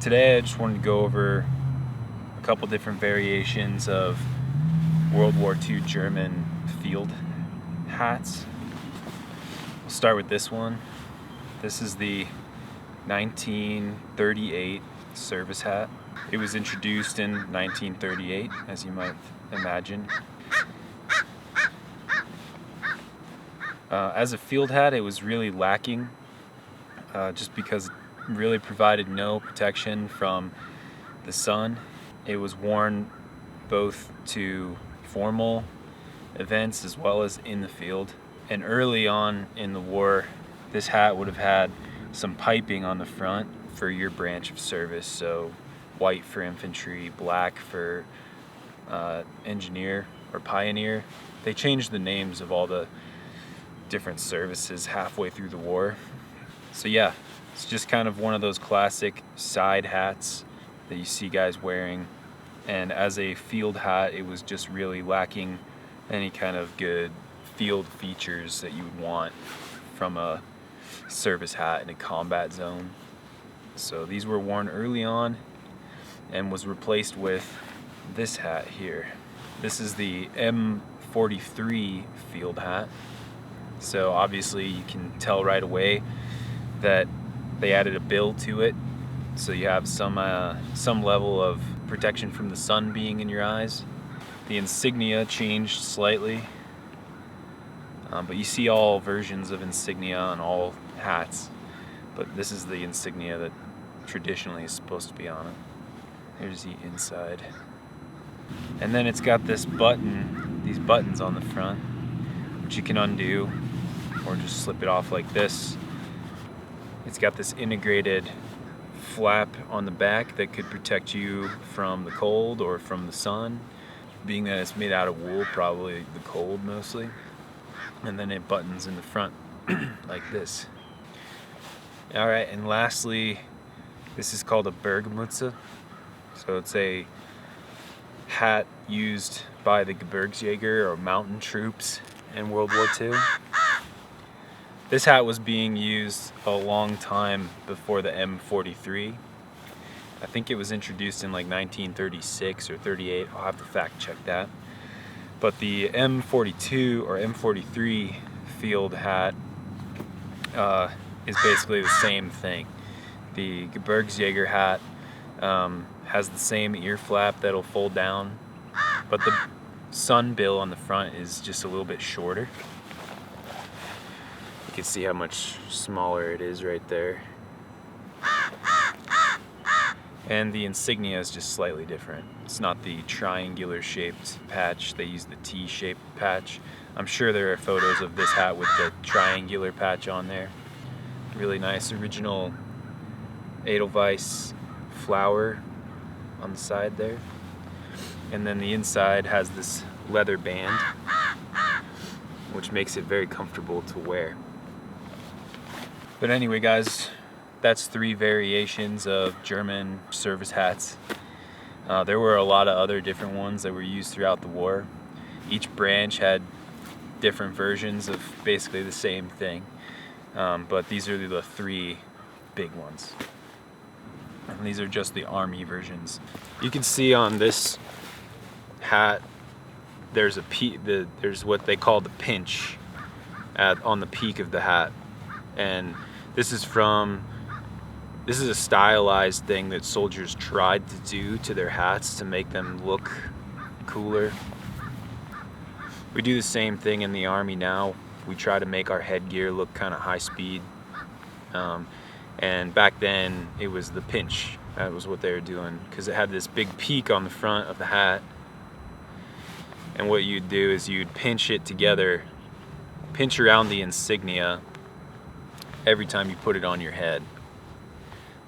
Today I just wanted to go over a couple different variations of World War II German field hats. We'll start with this one. This is the 1938 service hat. It was introduced in 1938, as you might imagine. As a field hat, it was really lacking, just because it really provided no protection from the sun. It was worn both to formal events as well as in the field. And early on in the war, this hat would have had some piping on the front for your branch of service. So white for infantry, black for engineer or pioneer. They changed the names of all the different services halfway through the war. So yeah, it's just kind of one of those classic side hats that you see guys wearing. And as a field hat, it was just really lacking any kind of good field features that you would want from a service hat in a combat zone. So these were worn early on and was replaced with this hat here. This is the M43 field hat. So obviously you can tell right away that they added a bill to it, so you have some level of protection from the sun being in your eyes. The insignia changed slightly, but you see all versions of insignia on all hats, but this is the insignia that traditionally is supposed to be on it. Here's the inside. And then it's got this button, these buttons on the front, which you can undo or just slip it off like this. It's got this integrated flap on the back that could protect you from the cold or from the sun. Being that it's made out of wool, probably the cold mostly. And then it buttons in the front like this. Alright, and lastly, this is called a Bergmütze. So it's a hat used by the Gebirgsjäger or mountain troops in World War II. This hat was being used a long time before the M43. I think it was introduced in like 1936 or 38. I'll have to fact check that. But the M42 or M43 field hat is basically the same thing. The Gebirgsjäger hat has the same ear flap that'll fold down, but the sun bill on the front is just a little bit shorter. You can see how much smaller it is right there. And the insignia is just slightly different. It's not the triangular shaped patch, they use the T-shaped patch. I'm sure there are photos of this hat with the triangular patch on there. Really nice original Edelweiss flower on the side there. And then the inside has this leather band, which makes it very comfortable to wear. But anyway guys, that's 3 variations of German service hats. There were a lot of other different ones that were used throughout the war. Each branch had different versions of basically the same thing. But these are the 3 big ones. And these are just the army versions. You can see on this hat, there's what they call the pinch on the peak of the hat. And this is a stylized thing that soldiers tried to do to their hats to make them look cooler. We do the same thing in the army now. We try to make our headgear look kind of high speed. And back then it was the pinch. That was what they were doing, because it had this big peak on the front of the hat. And what you'd do is you'd pinch it together, pinch around the insignia every time you put it on your head.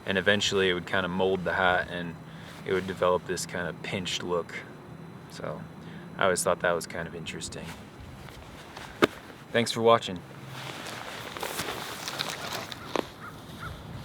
And eventually it would kind of mold the hat and it would develop this kind of pinched look. So I always thought that was kind of interesting. Thanks for watching.